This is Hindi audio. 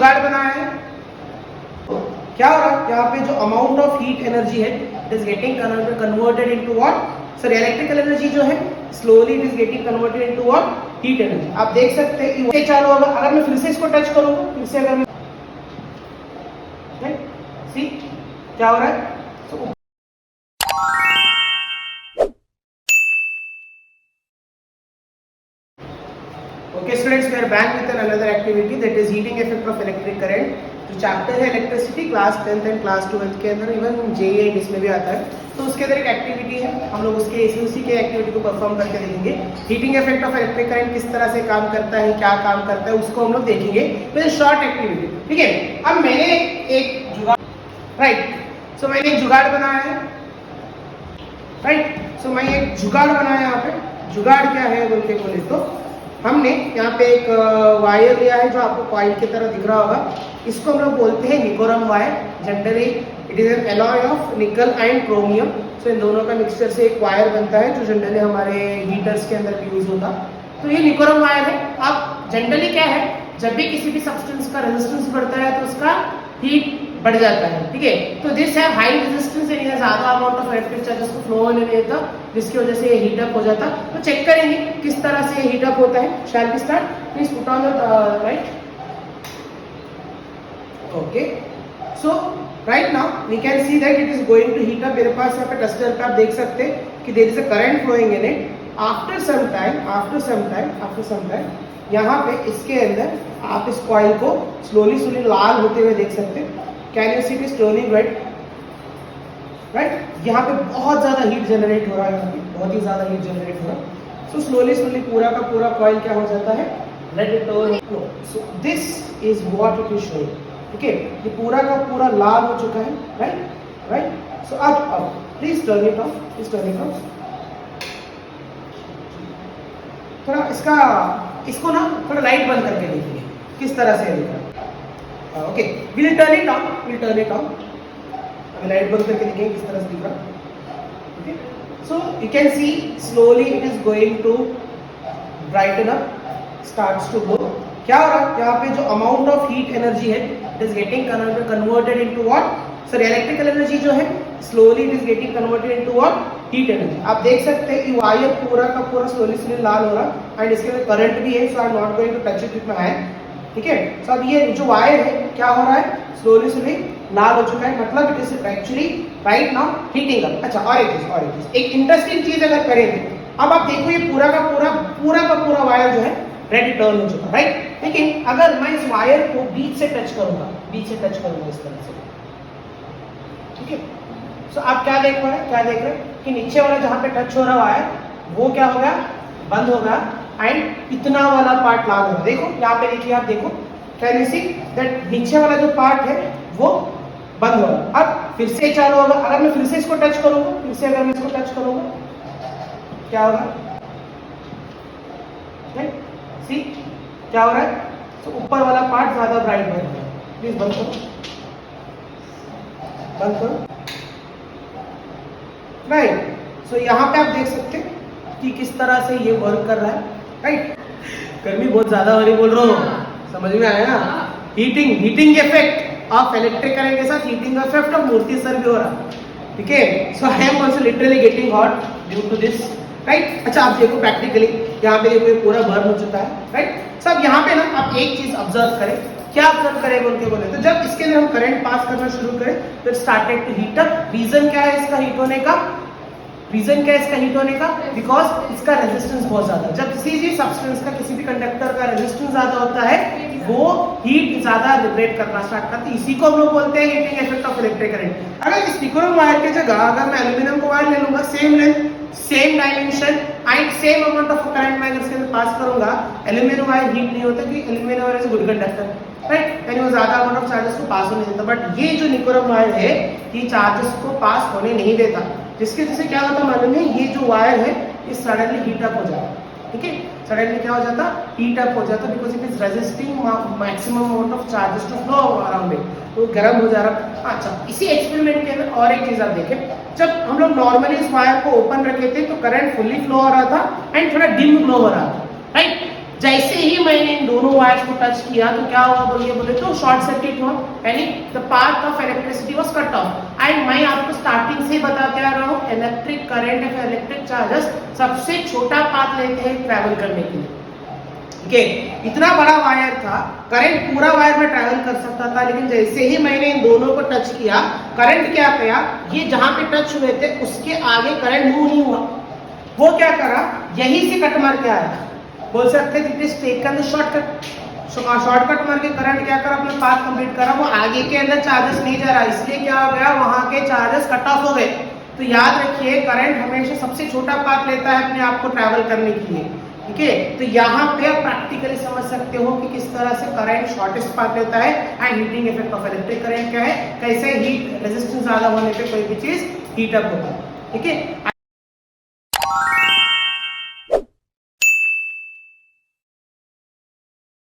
जुगाड़ बनाया है। तो क्या हो रहा है यहाँ पे, जो अमाउंट ऑफ हीट एनर्जी है it is getting converted into what, sorry electrical energy जो है slowly it is getting converted into what, heat energy. आप देख सकते हैं ये चालू होगा। अगर मैं फिर से इसको टच करूंगा, फिर से अगर मैं सी क्या हो रहा है, okay students, we are back with another activity that is heating effect of electric current. जो चैप्टर है electricity class 10th and class 12th के अंदर, इवन जेईई इसमें भी आता है। तो उसके अंदर एक एक्टिविटी है, हम लोग उसके उसी के एक्टिविटी को परफॉर्म करके देखेंगे। Heating effect of electric current किस तरह से काम करता है, क्या काम करता है, उसको हम लोग देखेंगे विद शॉर्ट एक्टिविटी। ठीक है, अब मैंने एक जुगाड़, राइट, सो मैंने एक जुगाड़ बनाया है, राइट, सो मैं एक जुगाड़ बनाया यहाँ पे। जुगाड़ क्या है बोलते बोले तो हमने यहाँ पे एक वायर लिया है जो आपको कॉइल की तरह दिख रहा होगा। इसको हम लोग बोलते हैं nichrome wire. Generally it is an alloy of nickel and chromium. So इन दोनों का मिक्सचर से एक वायर बनता है जो जनरली हमारे हीटर्स के अंदर भी यूज होता। तो ये निकोरम वायर है। अब जनरली क्या है, जब भी किसी भी सब्सटेंस का रेजिस्टेंस बढ़ता है तो उसका हीट बढ़ जाता है। ठीक है, तो दिस है हाई रेजिस्टेंस एंड ये ज्यादा अमाउंट ऑफ इलेक्ट्रिक चार्जेस को फ्लो होने नहीं देता, जिसकी वजह से ये हीट अप हो जाता। तो चेक करेंगे किस तरह से ये हीट अप होता है। Shall we start, please put on the right. Okay, so right now we can see that it is going to heat up. मेरे पास यहाँ पे टेस्टर पे आप देख सकते हैं कि there is a current flowing in it. After some time यहाँ पे इसके अंदर आप इस कॉइल को स्लोली लाल होते हुए देख सकते हैं। Can you see this turning red, right. यहाँ पे बहुत ज्यादा हीट जनरेट हो रहा है, यहाँ पे बहुत ही ज्यादा हीट जनरेट हो रहा है। सो स्लोली पूरा का पूरा कॉइल क्या हो जाता है, red turn. So this is what it is showing. ठीक है, ये पूरा का पूरा लाल हो चुका है, राइट। सो अब प्लीज टर्न इट ऑफ, थोड़ा इसको ना थोड़ा लाइट बंद करके देखिए किस तरह से दिख रहा है। Okay, will turn it on. अभी लाइट बंद करके देखेंगे किस तरह से दिख रहा है। Okay, so you can see slowly it is going to brighten up, starts to glow. क्या हो रहा है यहाँ पे, जो अमाउंट ऑफ हीट एनर्जी है it is getting converted into what, sorry electrical energy जो है slowly it is getting converted into what, heat energy. आप देख सकते हैं कि वायर पूरा का पूरा स्लोली लाल हो रहा है एंड इसके अंदर करंट भी है। So I am not going to touch it with my hand. ठीक है, सो अब ये जो वायर है क्या हो रहा है, स्लोली लाल हो चुका है, मतलब it is actually right now heating up. अच्छा, और एक चीज एक इंटरेस्टिंग चीज अगर करेंगे, अब आप देखो ये पूरा का पूरा वायर जो है रेड टर्न हो चुका, राइट। लेकिन अगर मैं इस वायर को बीच से टच करूंगा इस तरह से, ठीक है। सो आप क्या देख रहे हैं कि नीचे वाला जहां पे टच हो रहा है वो क्या होगा, बंद होगा एंड इतना वाला पार्ट लाल होगा। देखो यहाँ पे देखिए, आप देखो, कैन यू सी दैट नीचे वाला जो पार्ट है वो बंद होगा। अब फिर से चालू होगा। अगर मैं फिर से इसको टच करूंगा, क्या होगा, राइट, सी क्या हो रहा है। तो ऊपर वाला पार्ट ज्यादा ब्राइट बन रहा है। प्लीज बंद करो, राइट। सो यहाँ पे आप देख सकते हैं कि किस तरह से ये वर्क कर रहा है, राइट। गर्मी बहुत ज्यादा हो रही बोल रहा हूँ, समझ में आया ना। Heating effect of electric current के साथ heating effect of Murti sir भी हो रहा है। ठीक है, so I am also literally getting hot due to this, right. अच्छा, आप देखो प्रैक्टिकली यहाँ पे देखो ये पूरा बर्न हो चुका है, राइट। सब यहाँ पे ना आप एक चीज ऑब्जर्व करें। क्या ऑब्जर्व करें बोले तो जब इसके अंदर हम करंट पास करना शुरू करें तो it started to heat up. Reason क्या है इसका हीट होने का, बिकॉज इसका रेजिस्टेंस बहुत ज्यादा। जब किसी भी सब्सटेंस का, किसी भी कंडक्टर का रेजिस्टेंस ज्यादा होता है वो हीट ज्यादा लिबरेट करना स्टार्ट करती है। इसी को हम लोग बोलते हैं heating effect of electric current. अगर इस निकोरम वायर की जगह अगर मैं एल्यूमिनियम का वायर ले लूंगा, same length, same dimension and same amount of current मैं इसके अंदर पास करूंगा, एल्यूमिनियम वायर हीट नहीं होता क्योंकि aluminium wire is good conductor, right, यानी वो ज्यादा अमाउंट ऑफ चार्जेस को पास होने देता। बट ये जो निकोरम वायर है ये चार्जेस को पास होने नहीं देता, जिसकी वजह से क्या होता मालूम है, ये जो वायर है ये सडनली हीट अप हो जाता। ठीक है, सडनली क्या हो जाता, हीट अप हो जाता, because it is resisting maximum amount of charges to flow around it, तो गर्म हो जा रहा। अच्छा, इसी एक्सपेरिमेंट के अंदर और एक चीज आप देखें, जब हम लोग नॉर्मली इस वायर को ओपन रखे थे तो करंट फुल्ली फ्लो हो रहा था एंड थोड़ा डिम फ्लो हो रहा था, राइट। जैसे ही मैंने इन दोनों वायर्स को टच किया तो क्या हुआ बोले तो शॉर्ट सर्किट हुआ, यानी the path of electricity was cut off. And मैं आपको स्टार्टिंग से बताते आ रहा हूँ इलेक्ट्रिक करंट या इलेक्ट्रिक चार्जेस सबसे छोटा पाथ लेते हैं ट्रैवल करने के लिए। ठीक है, इतना बड़ा वायर था, करंट पूरा वायर में ट्रैवल कर सकता था, लेकिन जैसे ही मैंने इन दोनों को टच किया करंट क्या किया, ये जहां पे टच हुए थे उसके आगे करंट मूव नहीं हुआ। वो क्या करा, यहीं से कट मार के आया, बोल सकते थे it is taken the shortcut. Shortcut मार के करंट क्या करा, अपना पाथ कंप्लीट करा, वो आगे के अंदर चार्जेस नहीं जा रहा, इसलिए क्या हो गया, वहां के चार्जेस कट ऑफ हो गए। तो याद रखिए करंट हमेशा सबसे छोटा पाथ लेता है अपने आप को ट्रैवल करने के लिए। ठीक है, तो यहाँ पे आप प्रैक्टिकली समझ सकते हो कि किस तरह से करंट शॉर्टेस्ट पाथ लेता है and heating effect of electric current क्या है, कैसे हीट रेजिस्टेंस ज्यादा होने पे कोई भी चीज हीट अप होता है। ठीक है।